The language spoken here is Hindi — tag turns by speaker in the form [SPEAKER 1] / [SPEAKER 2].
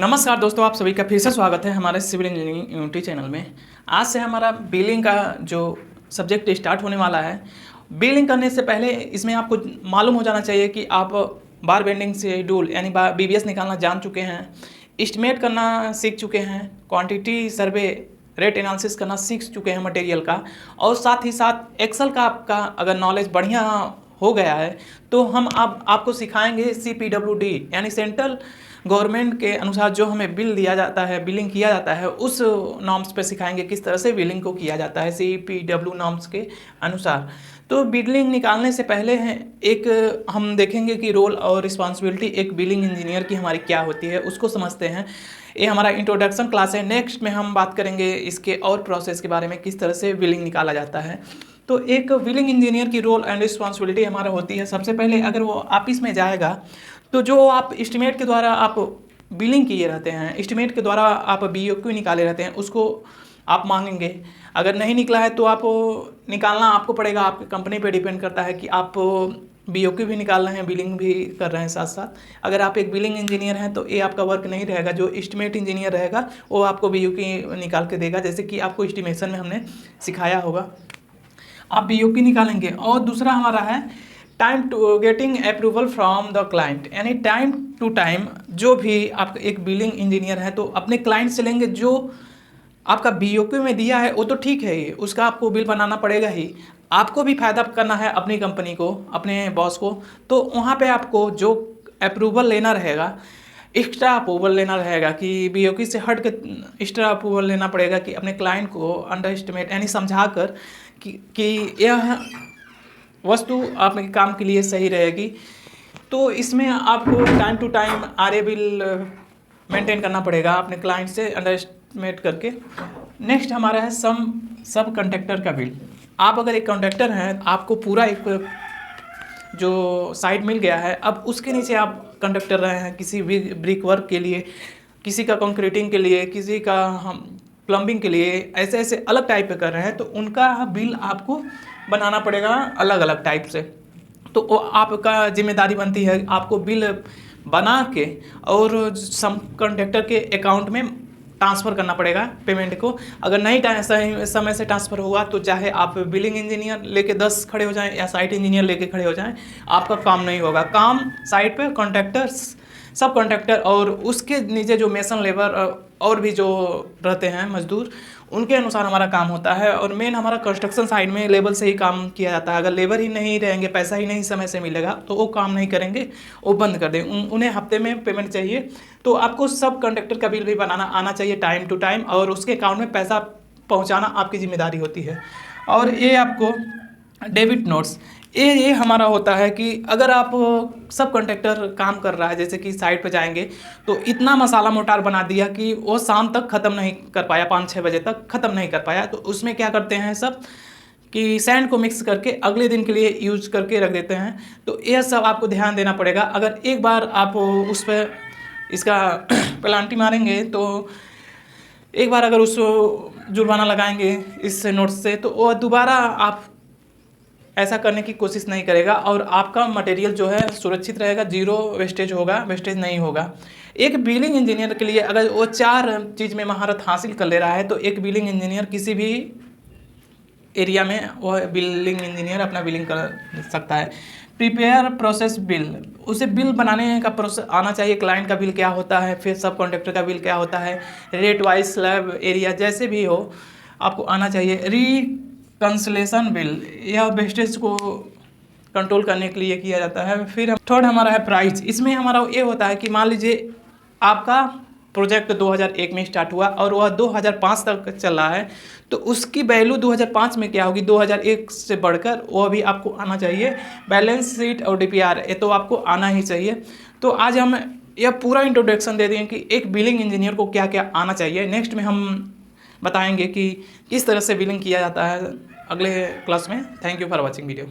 [SPEAKER 1] नमस्कार दोस्तों, आप सभी का फिर से स्वागत है हमारे सिविल इंजीनियरिंग यूनिटी चैनल में। आज से हमारा बिलिंग का जो सब्जेक्ट स्टार्ट होने वाला है। बिलिंग करने से पहले इसमें आपको मालूम हो जाना चाहिए कि आप बार बेंडिंग शेड्यूल यानी बीबीएस निकालना जान चुके हैं, एस्टिमेट करना सीख चुके हैं, क्वांटिटी सर्वे रेट एनालिसिस करना सीख चुके हैं मटेरियल का, और साथ ही साथ एक्सेल का आपका अगर नॉलेज बढ़िया हो गया है तो हम अब आपको सिखाएंगे CPWD यानी सेंट्रल गवर्नमेंट के अनुसार जो हमें बिल दिया जाता है, बिलिंग किया जाता है, उस नॉर्म्स पे सिखाएंगे किस तरह से बिलिंग को किया जाता है CPW नॉर्म्स के अनुसार। तो बिलिंग निकालने से पहले एक हम देखेंगे कि रोल और रिस्पॉन्सिबिलिटी एक बिलिंग इंजीनियर की हमारी क्या होती है, उसको समझते हैं। ये हमारा इंट्रोडक्शन क्लास है। नेक्स्ट में हम बात करेंगे इसके और प्रोसेस के बारे में, किस तरह से बिलिंग निकाला जाता है। तो एक बिलिंग इंजीनियर की रोल एंड रिस्पॉन्सिबिलिटी हमारा होती है, सबसे पहले अगर वो ऑफिस में जाएगा तो जो आप एस्टिमेट के द्वारा आप बिलिंग किए रहते हैं, एस्टिमेट के द्वारा आप BOQ निकाले रहते हैं, उसको आप मांगेंगे। अगर नहीं निकला है तो आप निकालना आपको पड़ेगा, आपकी कंपनी पे डिपेंड करता है कि आप BOQ भी निकाल रहे हैं, बिलिंग भी कर रहे हैं साथ साथ। अगर आप एक बिलिंग इंजीनियर हैं तो ये आपका वर्क नहीं रहेगा। जो एस्टिमेट इंजीनियर रहेगा वो आपको BOQ निकाल के देगा, जैसे कि आपको एस्टिमेशन में हमने सिखाया होगा। आप BOQ निकालेंगे। और दूसरा हमारा है time to getting approval from the client, यानी टाइम टू टाइम जो भी आप एक बिलिंग इंजीनियर है तो अपने क्लाइंट से लेंगे। जो आपका BOQ में दिया है वो तो ठीक है ही, उसका आपको बिल बनाना पड़ेगा ही। आपको भी फायदा करना है अपनी कंपनी को, अपने बॉस को, तो वहाँ पे आपको जो अप्रूवल लेना रहेगा, एक्स्ट्रा अप्रूवल लेना रहेगा कि BOQ से हट के एक्स्ट्रा अप्रूवल लेना पड़ेगा कि अपने क्लाइंट को अंडर एस्टिमेट यानी समझा कर कि यह वस्तु आपके काम के लिए सही रहेगी। तो इसमें आपको time to time RA bill maintain करना पड़ेगा अपने क्लाइंट से अंडर एस्टिमेट करके। नेक्स्ट हमारा है सब कॉन्ट्रैक्टर का बिल। आप अगर एक कॉन्ट्रैक्टर हैं, आपको पूरा एक जो साइट मिल गया है, अब उसके नीचे आप कॉन्ट्रैक्टर रहे हैं किसी भी ब्रिक वर्क के लिए, किसी का कंक्रीटिंग के लिए, किसी का हम प्लम्बिंग के लिए, ऐसे ऐसे अलग टाइप पे कर रहे हैं, तो उनका बिल आपको बनाना पड़ेगा अलग अलग टाइप से। तो वो आपका जिम्मेदारी बनती है आपको बिल बना के और सब कॉन्ट्रैक्टर के अकाउंट में ट्रांसफ़र करना पड़ेगा पेमेंट को। अगर नहीं सही समय से ट्रांसफ़र होगा तो चाहे आप बिलिंग इंजीनियर लेके 10 खड़े हो जाएं या साइट इंजीनियर लेके खड़े हो जाएं, आपका काम नहीं होगा। काम साइट पे कॉन्ट्रैक्टर्स, सब कॉन्ट्रैक्टर और उसके नीचे जो मेसन लेबर और भी जो रहते हैं मजदूर, उनके अनुसार हमारा काम होता है। और मेन हमारा कंस्ट्रक्शन साइड में लेबर से ही काम किया जाता है। अगर लेबर ही नहीं रहेंगे, पैसा ही नहीं समय से मिलेगा, तो वो काम नहीं करेंगे, वो बंद कर दें। उन्हें हफ्ते में पेमेंट चाहिए। तो आपको सब कॉन्ट्रैक्टर का बिल भी बनाना आना चाहिए टाइम टू टाइम, और उसके अकाउंट में पैसा पहुँचाना आपकी जिम्मेदारी होती है। और ये आपको डेबिट नोट्स, ये हमारा होता है कि अगर आप सब कॉन्ट्रैक्टर काम कर रहा है, जैसे कि साइट पे जाएंगे तो इतना मसाला मोटार बना दिया कि वो शाम तक ख़त्म नहीं कर पाया, 5-6 बजे तक ख़त्म नहीं कर पाया, तो उसमें क्या करते हैं सब कि सैंड को मिक्स करके अगले दिन के लिए यूज करके रख देते हैं। तो यह सब आपको ध्यान देना पड़ेगा। अगर एक बार आप उस पर इसका पेनाल्टी मारेंगे, तो एक बार अगर उस जुर्माना लगाएंगे इस नोट से, तो वो दोबारा आप ऐसा करने की कोशिश नहीं करेगा और आपका मटेरियल जो है सुरक्षित रहेगा, जीरो वेस्टेज होगा, वेस्टेज नहीं होगा। एक बिलिंग इंजीनियर के लिए अगर वो 4 चीज़ में महारत हासिल कर ले रहा है तो एक बिलिंग इंजीनियर किसी भी एरिया में वो बिलिंग इंजीनियर अपना बिलिंग कर सकता है। प्रिपेयर प्रोसेस बिल, उसे बिल बनाने का प्रोसेस आना चाहिए। क्लाइंट का बिल क्या होता है, फिर सब कॉन्ट्रैक्टर का बिल क्या होता है, रेट वाइज स्लैब एरिया जैसे भी हो आपको आना चाहिए। कंसलेशन बिल, यह वेस्टेज को कंट्रोल करने के लिए किया जाता है। फिर थर्ड हमारा है प्राइस। इसमें हमारा ये होता है कि मान लीजिए आपका प्रोजेक्ट 2001 में स्टार्ट हुआ और वह 2005 तक चल रहा है, तो उसकी वैल्यू 2005 में क्या होगी, 2001 से बढ़कर वो भी आपको आना चाहिए। बैलेंस शीट और DPR ये तो आपको आना ही चाहिए। तो आज हम यह पूरा इंट्रोडक्शन दे दें कि एक बिलिंग इंजीनियर को क्या क्या आना चाहिए। नेक्स्ट में हम बताएंगे कि किस तरह से बिलिंग किया जाता है अगले क्लास में। Thank you for watching video.